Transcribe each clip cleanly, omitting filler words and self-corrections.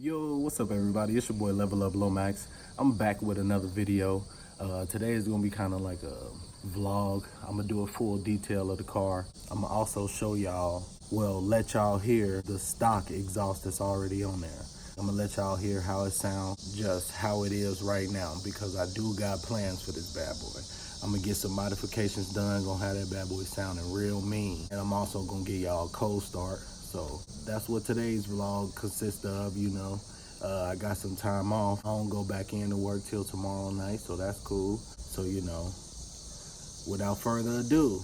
Yo, what's up everybody? It's your boy Up Lomax. I'm back with another video. Today is gonna be kind of like a vlog. I'm gonna do a full detail of the car. I'm gonna also show y'all, well, let y'all hear the stock exhaust that's already on there. I'm gonna let y'all hear how it sounds, just how it is right now, because I do got plans for this bad boy. I'm gonna get some modifications done, gonna have that bad boy sounding real mean. And I'm also gonna get y'all a cold start. So that's what today's vlog consists of, you know. I got some time off. I don't go back into work till tomorrow night, so that's cool. So, you know, without further ado,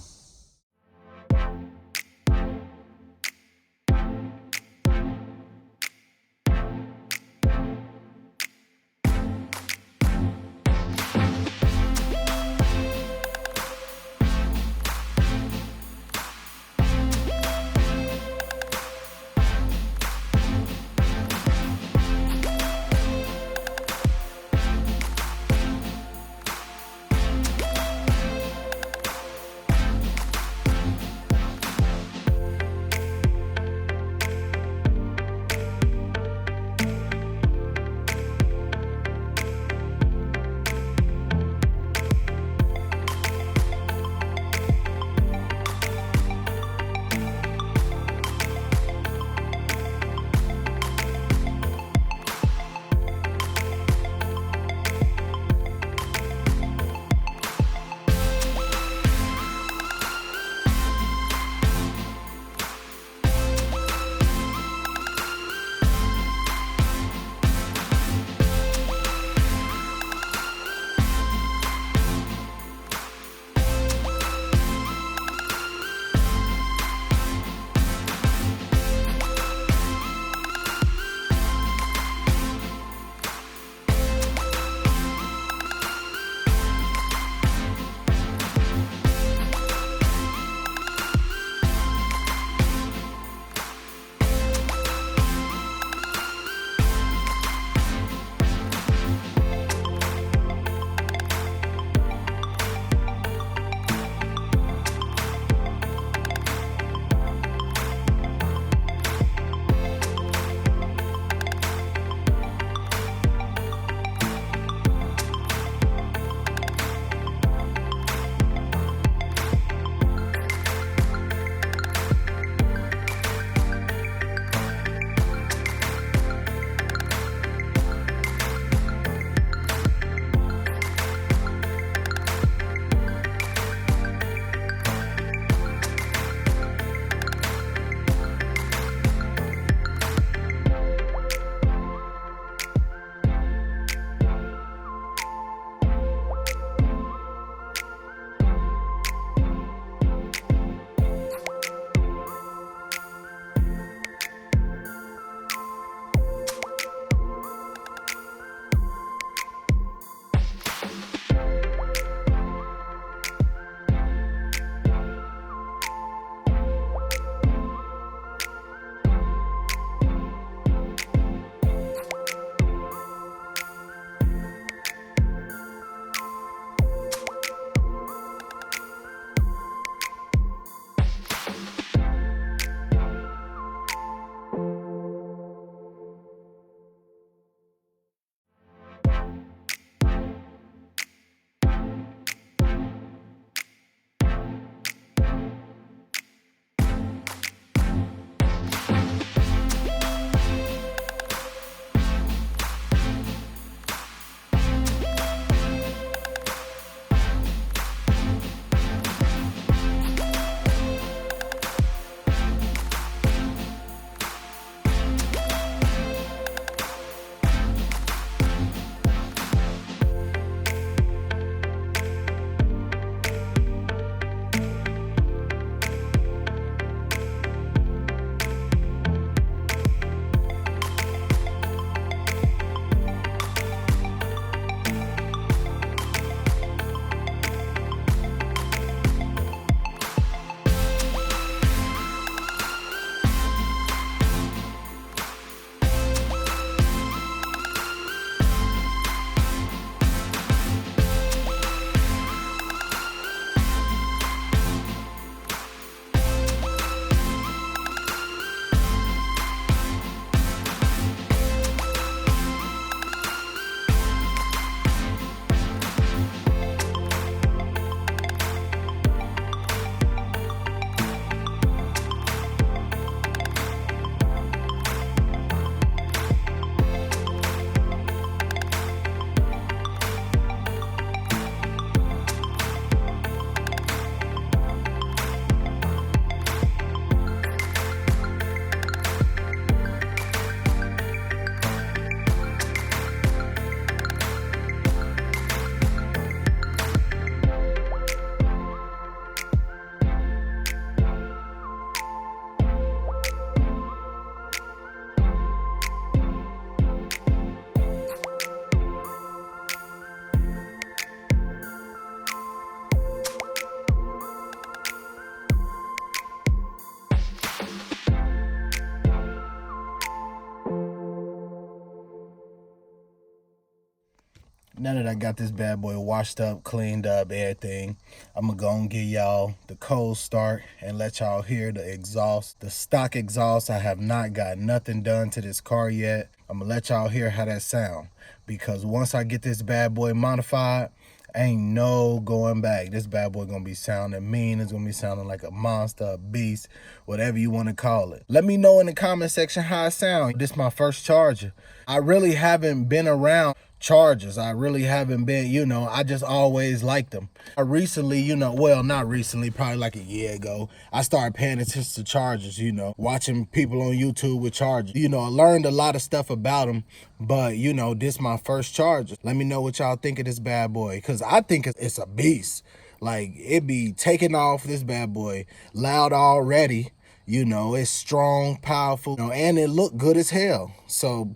Now that I got this bad boy washed up, cleaned up, everything, I'm gonna go and give y'all the cold start and let y'all hear the exhaust. The stock exhaust, I have not got nothing done to this car yet. I'm gonna let y'all hear how that sound, because once I get this bad boy modified, ain't no going back. This bad boy gonna be sounding mean. It's gonna be sounding like a monster, a beast, whatever you want to call it. Let me know in the comment section how it sounds. This is my first Charger. I really haven't been around Chargers. I really haven't been, I just always liked them. I recently, well, not recently, probably like a year ago, I started paying attention to Chargers, watching people on YouTube with Chargers. I learned a lot of stuff about them, but, this my first Charger. Let me know what y'all think of this bad boy, because I think it's a beast. Like, it be taking off, this bad boy, loud already. It's strong, powerful, and it look good as hell. So,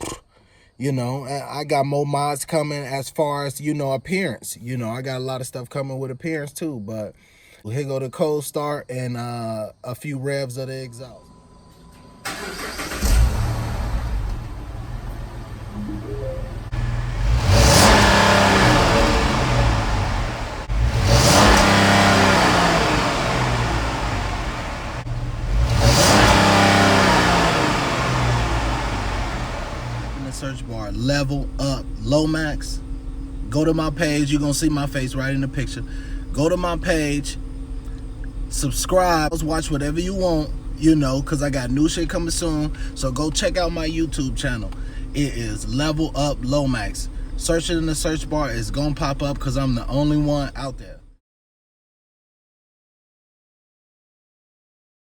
I got more mods coming as far as, appearance. I got a lot of stuff coming with appearance too, but here go the cold start and a few revs of the exhaust. Search bar, Level Up Lomax. Go to my page. You're gonna see my face right in the picture. Go to my page, subscribe, watch whatever you want, because I got new shit coming soon. So go check out my YouTube channel. It is Level Up Lomax. Search it in the search bar. It's gonna pop up because I'm the only one out there.